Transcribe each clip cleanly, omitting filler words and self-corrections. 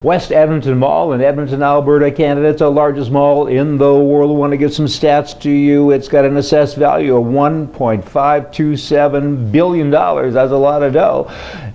West Edmonton Mall in Edmonton, Alberta, Canada. It's the largest mall in the world. I want to give some stats to you. It's got an assessed value of $1.527 billion. That's a lot of dough.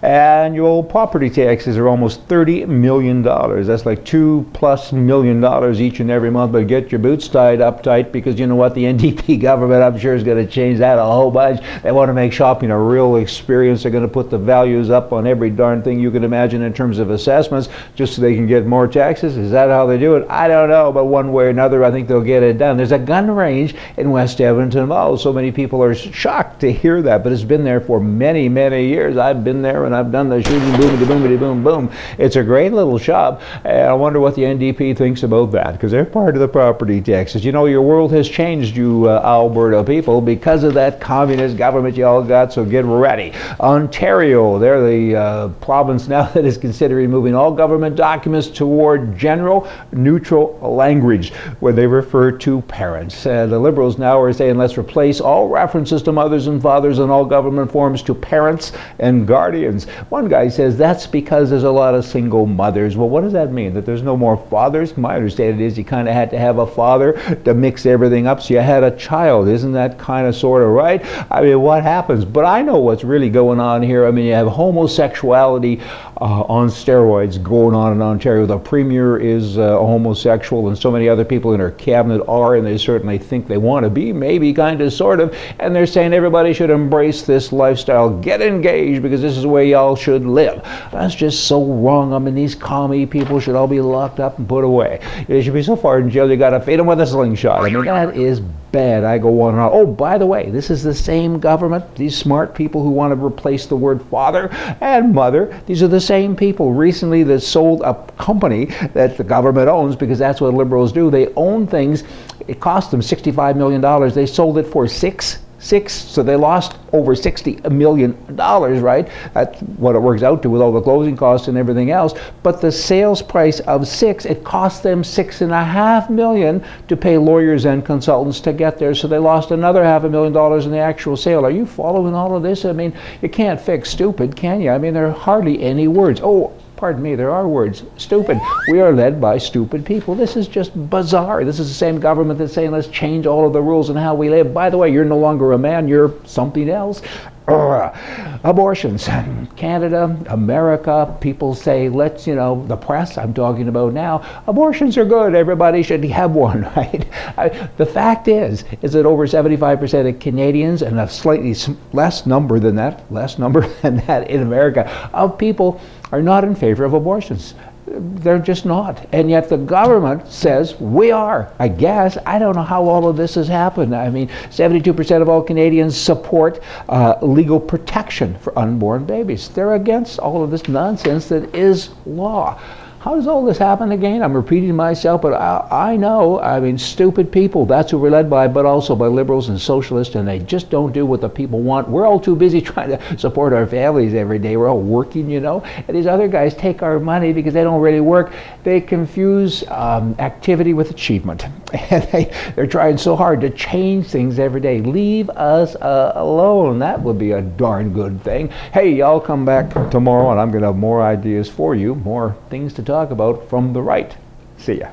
Annual property taxes are almost $30 million. That's like $2+ million each and every month. But get your boots tied up tight, because you know what? The NDP government, I'm sure, is going to change that a whole bunch. They want to make shopping a real experience. They're going to put the values up on every darn thing you can imagine in terms of assessments, just so they can get more taxes. Is that how they do it? I don't know, but one way or another, I think they'll get it done. There's a gun range in West Edmonton Mall. So many people are shocked to hear that, but it's been there for many, many years. I've been there and I've done the shooting, boomity, boomity, boom, boom. It's a great little shop, and I wonder what the NDP thinks about that, because they're part of the property taxes. You know, your world has changed, you Alberta people, because of that communist government you all got, so get ready. Ontario, they're the province now that is considering moving all government documents toward general neutral language when they refer to parents. The Liberals now are saying, let's replace all references to mothers and fathers in all government forms to parents and guardians. One guy says that's because there's a lot of single mothers. Well, what does that mean? That there's no more fathers? My understanding is you kind of had to have a father to mix everything up, so you had a child. Isn't that kind of sort of right? I mean, what happens? But I know what's really going on here. I mean, you have homosexuality on steroids going on in Ontario. The Premier is a homosexual, and so many other people in her cabinet are, and they certainly think they want to be, maybe, kind of, sort of, and they're saying everybody should embrace this lifestyle, get engaged, because this is the way y'all should live. That's just so wrong. I mean, these commie people should all be locked up and put away. They should be so far in jail you gotta feed them with a slingshot. I mean, that is bad. I go on and on. Oh, by the way, this is the same government, these smart people who want to replace the word father and mother. These are the same people recently that sold a company that the government owns, because that's what Liberals do. They own things. It cost them $65 million. They sold it for six, so they lost over $60 million, right? That's what it works out to with all the closing costs and everything else. But the sales price of $6, it cost them $6.5 million to pay lawyers and consultants to get there. So they lost another $500,000 in the actual sale. Are you following all of this? I mean, you can't fix stupid, can you? I mean, there are hardly any words. Oh, pardon me, there are words. Stupid. We are led by stupid people. This is just bizarre. This is the same government that's saying, let's change all of the rules and how we live. By the way, you're no longer a man, you're something else. Abortions. Canada, America, people say, let's, you know, the press I'm talking about now, abortions are good, everybody should have one, right? The fact is that over 75% of Canadians, and a slightly less number than that in America, of people are not in favor of abortions. They're just not. And yet the government says we are. I guess. I don't know how all of this has happened. I mean, 72% of all Canadians support legal protection for unborn babies. They're against all of this nonsense that is law. How does all this happen again? I'm repeating myself, but I know, I mean, stupid people, that's who we're led by, but also by Liberals and Socialists, and they just don't do what the people want. We're all too busy trying to support our families every day. We're all working, you know, and these other guys take our money because they don't really work. They confuse activity with achievement, and they're trying so hard to change things every day. Leave us alone. That would be a darn good thing. Hey, y'all come back tomorrow, and I'm going to have more ideas for you, more things to talk about from the right. See ya.